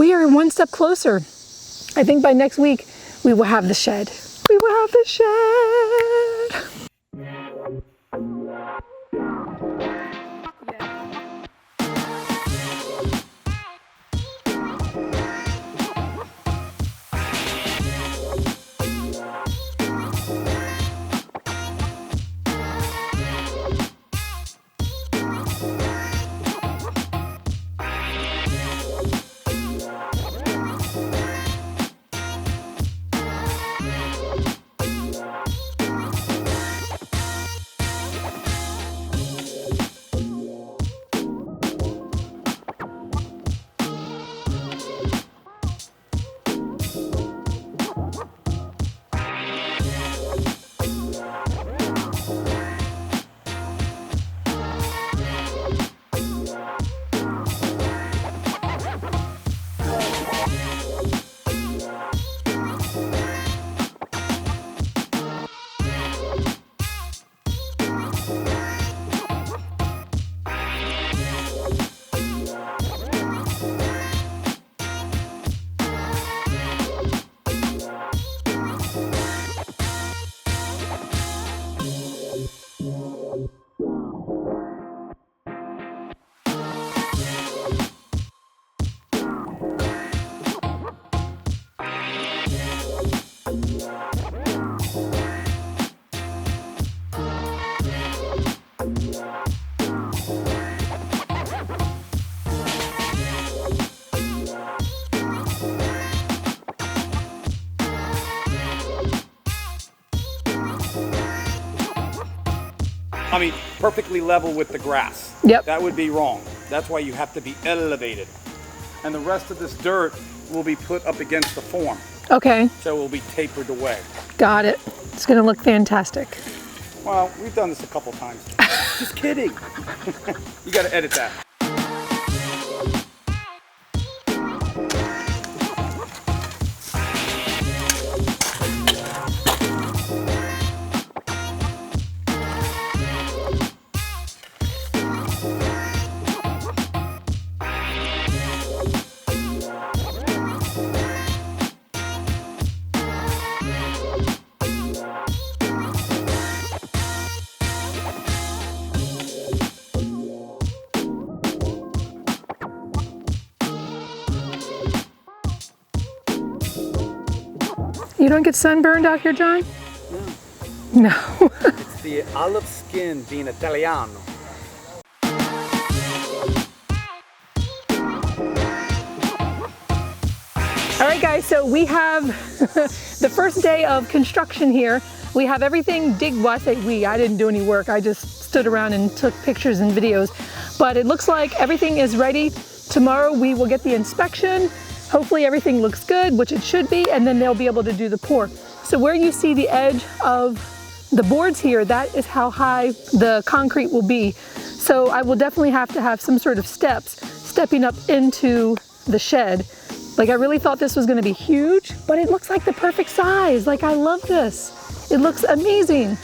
we are one step closer. I think by next week, we will have the shed. We will have the shed. I mean, perfectly level with the grass. Yep. That would be wrong. That's why you have to be elevated. And the rest of this dirt will be put up against the form. Okay. So it will be tapered away. Got it. It's gonna look fantastic. Well, we've done this a couple times. Just kidding. You gotta edit that. You don't get sunburned out here, John? No. No. It's the olive skin being Italiano. All right, guys, so we have the first day of construction here. We have everything well, I say we, I didn't do any work. I just stood around and took pictures and videos. But it looks like everything is ready. Tomorrow we will get the inspection. Hopefully everything looks good, which it should be, and then they'll be able to do the pour. So where you see the edge of the boards here, that is how high the concrete will be. So I will definitely have to have some sort of stepping up into the shed. Like, I really thought this was gonna be huge, but it looks like the perfect size. Like, I love this. It looks amazing.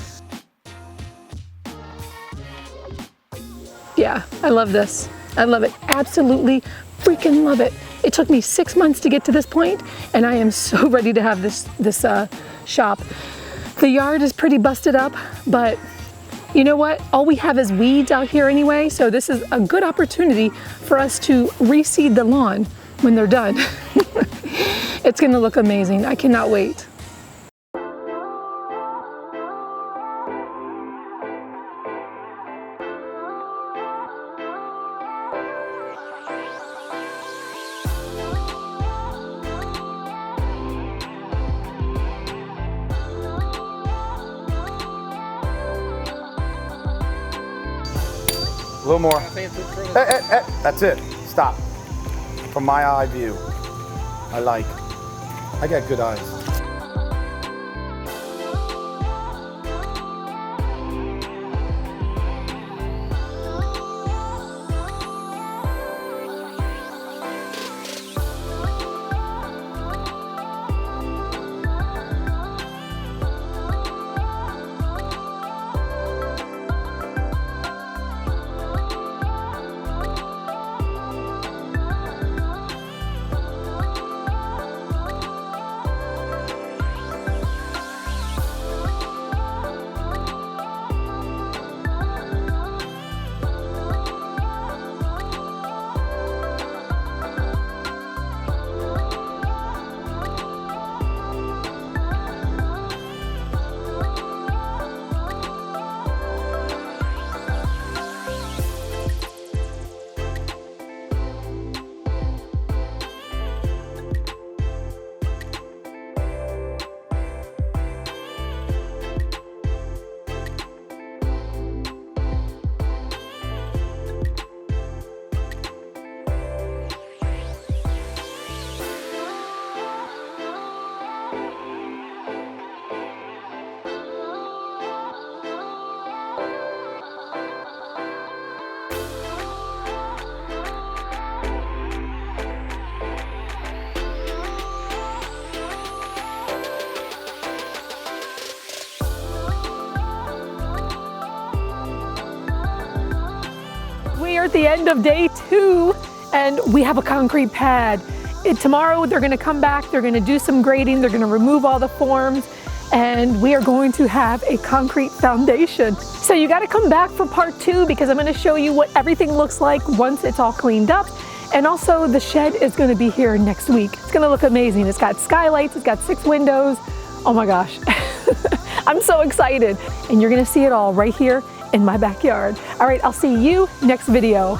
Yeah, I love this. I love it. Absolutely freaking love it. It took me 6 months to get to this point, and I am so ready to have this shop. The yard is pretty busted up, but you know what? All we have is weeds out here anyway, so this is a good opportunity for us to reseed the lawn when they're done. It's gonna look amazing. I cannot wait. A little more. Hey, that's it. Stop. From my eye view, I got good eyes. at the end of day 2 and we have a concrete pad. Tomorrow they're gonna come back, they're gonna do some grading, they're gonna remove all the forms, and we are going to have a concrete foundation. So you gotta come back for part 2 because I'm gonna show you what everything looks like once it's all cleaned up. And also the shed is gonna be here next week. It's gonna look amazing. It's got skylights, it's got 6 windows. Oh my gosh, I'm so excited. And you're gonna see it all right here in my backyard. All right, I'll see you next video.